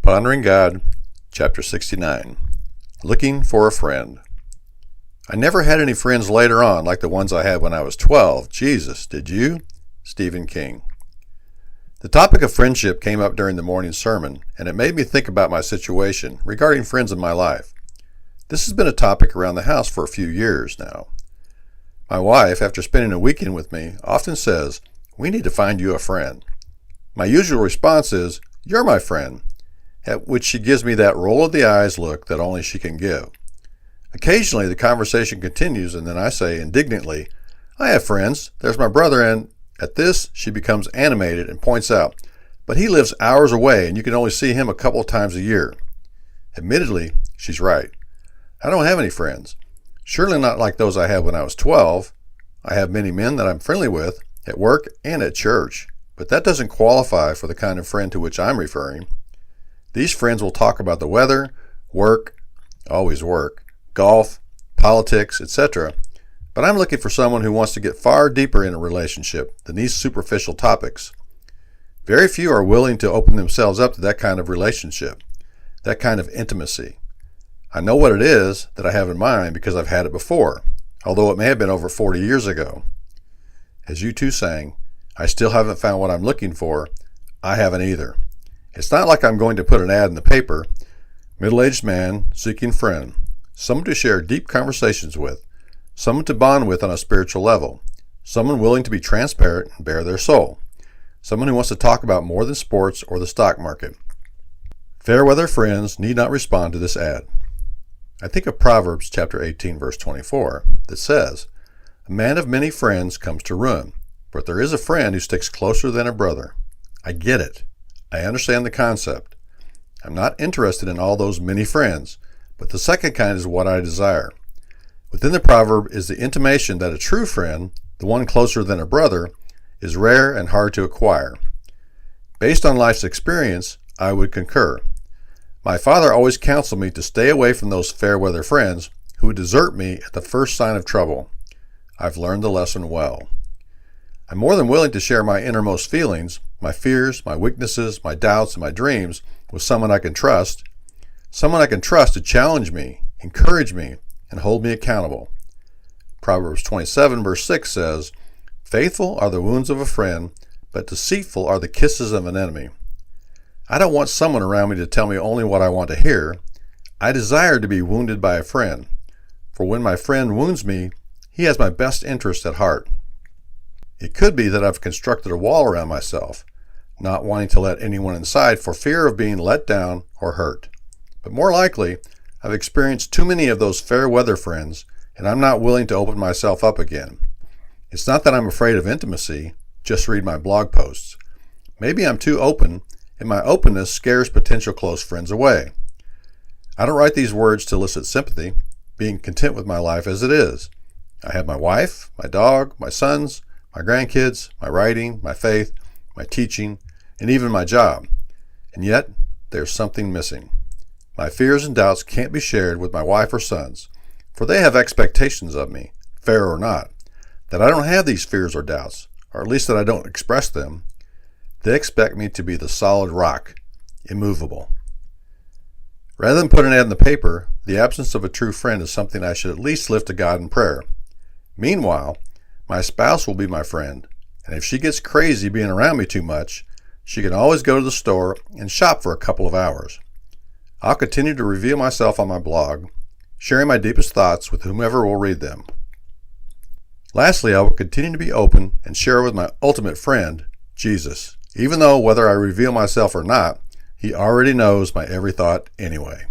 Pondering God, Chapter 69, Looking for a Friend. I never had any friends later on like the ones I had when I was 12. Jesus, did you? Stephen King. The topic of friendship came up during the morning sermon, and it made me think about my situation regarding friends in my life. This has been a topic around the house for a few years now. My wife, after spending a weekend with me, often says, "We need to find you a friend." My usual response is, "You're my friend," at which she gives me that roll of the eyes look that only she can give. Occasionally the conversation continues, and then I say indignantly, "I have friends. There's my brother," and at this she becomes animated and points out, "But he lives hours away and you can only see him a couple of times a year." Admittedly, she's right. I don't have any friends. Surely not like those I had when I was 12. I have many men that I'm friendly with at work and at church, but that doesn't qualify for the kind of friend to which I'm referring. These friends will talk about the weather, work, always work, golf, politics, etc. But I'm looking for someone who wants to get far deeper in a relationship than these superficial topics. Very few are willing to open themselves up to that kind of relationship, that kind of intimacy. I know what it is that I have in mind because I've had it before, although it may have been over 40 years ago. As you two sang, I still haven't found what I'm looking for. I haven't either. It's not like I'm going to put an ad in the paper. Middle-aged man seeking friend, someone to share deep conversations with, someone to bond with on a spiritual level, someone willing to be transparent and bare their soul, someone who wants to talk about more than sports or the stock market. Fair-weather friends need not respond to this ad. I think of Proverbs chapter 18, verse 24, that says, "A man of many friends comes to ruin, but there is a friend who sticks closer than a brother." I get it. I understand the concept. I'm not interested in all those many friends, but the second kind is what I desire. Within the proverb is the intimation that a true friend, the one closer than a brother, is rare and hard to acquire. Based on life's experience, I would concur. My father always counseled me to stay away from those fair-weather friends who would desert me at the first sign of trouble. I've learned the lesson well. I'm more than willing to share my innermost feelings, my fears, my weaknesses, my doubts, and my dreams with someone I can trust to challenge me, encourage me, and hold me accountable. Proverbs 27 verse 6 says, "Faithful are the wounds of a friend, but deceitful are the kisses of an enemy." I don't want someone around me to tell me only what I want to hear. I desire to be wounded by a friend, for when my friend wounds me, he has my best interest at heart. It could be that I've constructed a wall around myself, not wanting to let anyone inside for fear of being let down or hurt. But more likely, I've experienced too many of those fair weather friends, and I'm not willing to open myself up again. It's not that I'm afraid of intimacy, just read my blog posts. Maybe I'm too open, and my openness scares potential close friends away. I don't write these words to elicit sympathy, being content with my life as it is. I have my wife, my dog, my sons, my grandkids, my writing, my faith, my teaching, and even my job. And yet, there's something missing. My fears and doubts can't be shared with my wife or sons, for they have expectations of me, fair or not, that I don't have these fears or doubts, or at least that I don't express them. They expect me to be the solid rock, immovable. Rather than put an ad in the paper, the absence of a true friend is something I should at least lift to God in prayer. Meanwhile, my spouse will be my friend, and if she gets crazy being around me too much, she can always go to the store and shop for a couple of hours. I'll continue to reveal myself on my blog, sharing my deepest thoughts with whomever will read them. Lastly, I will continue to be open and share with my ultimate friend, Jesus, even though whether I reveal myself or not, he already knows my every thought anyway.